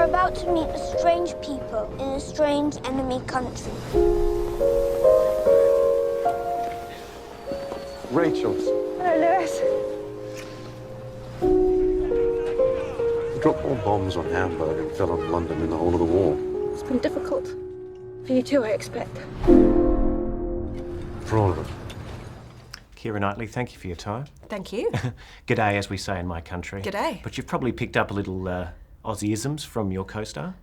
about to meet a strange people in a strange enemy country. Rachel. Hello, Lewis. You dropped more bombs on Hamburg and fell on London in the whole of the war. It's been difficult. For you too, I expect. For all of us. Keira Knightley, thank you for your time. Thank you. G'day, as we say in my country. G'day. But you've probably picked up a little Aussieisms from your co-star,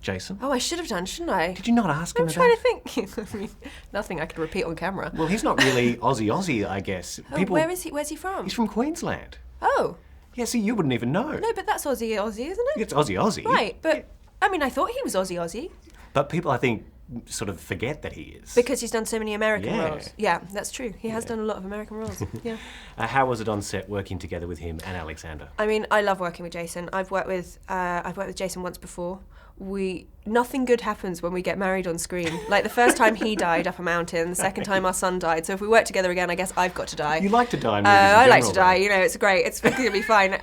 Jason. Oh, I should have done, shouldn't I? Did you not ask him I'm about trying to think. I mean, nothing I could repeat on camera. Well, he's not really Aussie, I guess. Oh, where's he from? He's from Queensland. Oh. Yeah, see, you wouldn't even know. No, but that's Aussie, isn't it? It's Aussie. Right, but, Yeah. I mean, I thought he was Aussie. But people, I think, sort of forget that he is. Because he's done so many American Yeah. roles. Yeah, that's true. He has done a lot of American roles. Yeah. How was it on set working together with him and Alexander? I mean, I love working with Jason. I've worked with Jason once before. Nothing good happens when we get married on screen. Like the first time he died up a mountain, the second time our son died. So if we work together again, I guess I've got to die. You like to die in movies I in like to general, die, though. you know, it's great. It's going to be fine.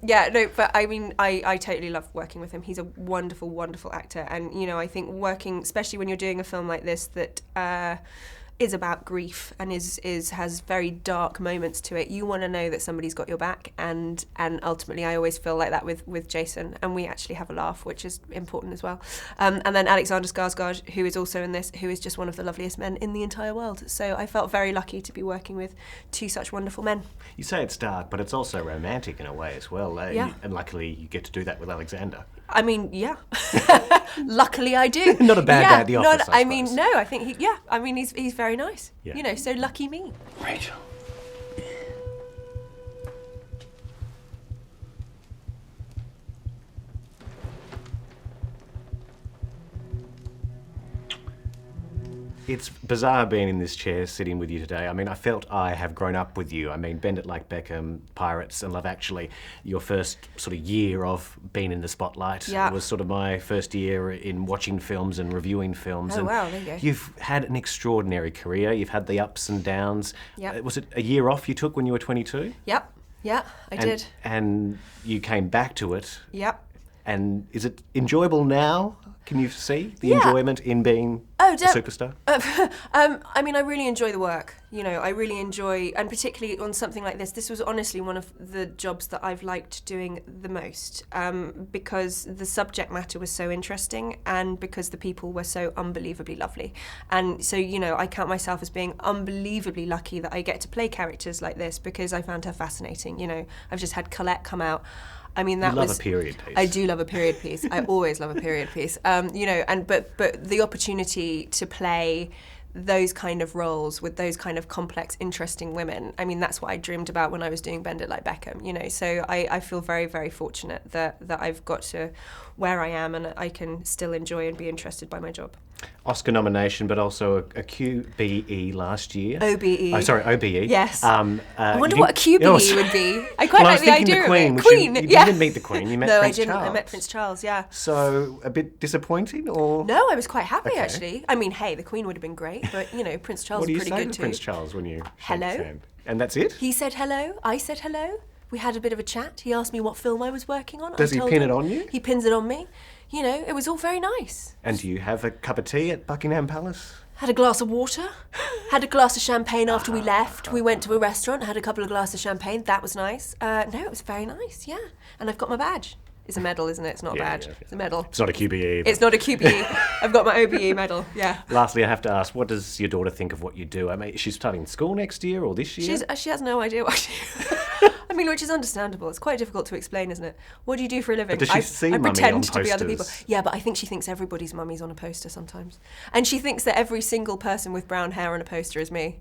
Yeah, no, but I mean, I totally love working with him. He's a wonderful, wonderful actor. And, you know, I think working, especially when you're doing a film like this that is about grief and has very dark moments to it, you want to know that somebody's got your back. And ultimately, I always feel like that with Jason. And we actually have a laugh, which is important as well. And then Alexander Skarsgård, who is also in this, who is just one of the loveliest men in the entire world. So I felt very lucky to be working with two such wonderful men. You say it's dark, but it's also romantic in a way as well. Yeah. And luckily, you get to do that with Alexander. I mean, yeah. Luckily, I do. Not a bad day at the office, I I mean, suppose. no. I think he's very nice. Yeah. You know, so lucky me. Rachel. It's bizarre being in this chair sitting with you today. I mean, I felt I have grown up with you. I mean, Bend It Like Beckham, Pirates and Love Actually, your first sort of year of being in the spotlight. Yeah. It was sort of my first year in watching films and reviewing films. Oh, and wow, there you go. You've had an extraordinary career. You've had the ups and downs. Yep. Was it a year off you took when you were 22? Yep. Yeah, I did. And you came back to it. Yep. And is it enjoyable now? Can you see the Yeah. enjoyment in being Oh, a superstar? I mean, I really enjoy the work. You know, I really enjoy, and particularly on something like this. This was honestly one of the jobs that I've liked doing the most, because the subject matter was so interesting, and because the people were so unbelievably lovely. And so, you know, I count myself as being unbelievably lucky that I get to play characters like this because I found her fascinating. You know, I've just had Colette come out. I mean, that You love was a period piece. I do love a period piece. I always love a period piece. You know, but the opportunity to play those kind of roles with those kind of complex, interesting women. I mean, that's what I dreamed about when I was doing Bend It Like Beckham. You know, so I feel very, very fortunate that I've got to where I am and I can still enjoy and be interested by my job. Oscar nomination, but also a QBE last year. OBE. Oh, sorry, OBE. Yes. I wonder you what a didn't- QBE Oh, would be. I quite well, like I was the thinking idea the Queen, of it. which Queen, you yeah. didn't meet the Queen, you met no, Prince I didn't. Charles. I met Prince Charles, yeah. So, a bit disappointing, or? No, I was quite happy, Okay. actually. I mean, hey, the Queen would have been great, but, you know, Prince Charles What do is you pretty say good to too. Prince Charles when you shake Hello? his hand? And that's it? He said hello, I said hello. We had a bit of a chat. He asked me what film I was working on. Does I he told pin him. it on you? He pins it on me. You know, it was all very nice. And do you have a cup of tea at Buckingham Palace? Had a glass of water, had a glass of champagne after we left. We went to a restaurant, had a couple of glasses of champagne. That was nice. No, it was very nice, yeah. And I've got my badge. It's a medal, isn't it? It's not a badge. Yeah. It's a medal. It's not a QBE. It's not a QBE. I've got my OBE medal, yeah. Lastly, I have to ask, what does your daughter think of what you do? I mean, she's starting school next year or this year? She has no idea what I do. I mean, which is understandable. It's quite difficult to explain, isn't it? What do you do for a living? But does she see I mummy pretend on to be other people. posters? Yeah, but I think she thinks everybody's mummy's on a poster sometimes. And she thinks that every single person with brown hair on a poster is me.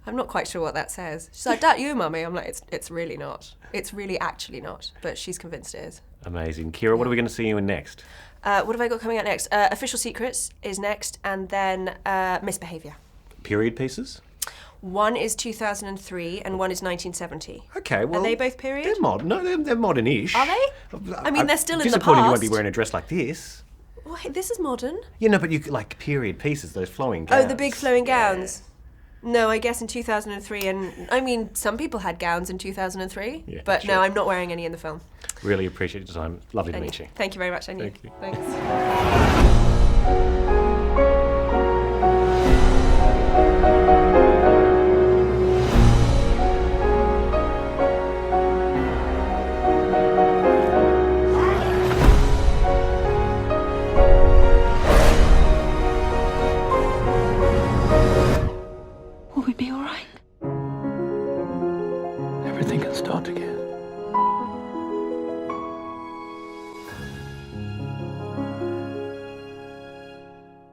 I'm not quite sure what that says. She's like, "That you, mummy?" I'm like, it's really not. It's really actually not. But she's convinced it is. Amazing. Kira, what are we going to see you in next? What have I got coming out next? Official Secrets is next, and then Misbehaviour. Period pieces? One is 2003 and one is 1970. Okay, well... Are they both period? They're modern. No, they're modern-ish. Are they? I mean, they're still in the disappointed you won't be past. wearing a dress like this. Well, hey, this is modern. Yeah, no, but you like period pieces, those flowing gowns. Oh, the big flowing gowns. No, I guess in 2003, and I mean, some people had gowns in 2003, Yeah, but sure. no, I'm not wearing any in the film. Really appreciate your time. Lovely to meet you. Thank you very much, and Thank you. Thanks. Will we be all right? Everything can start again.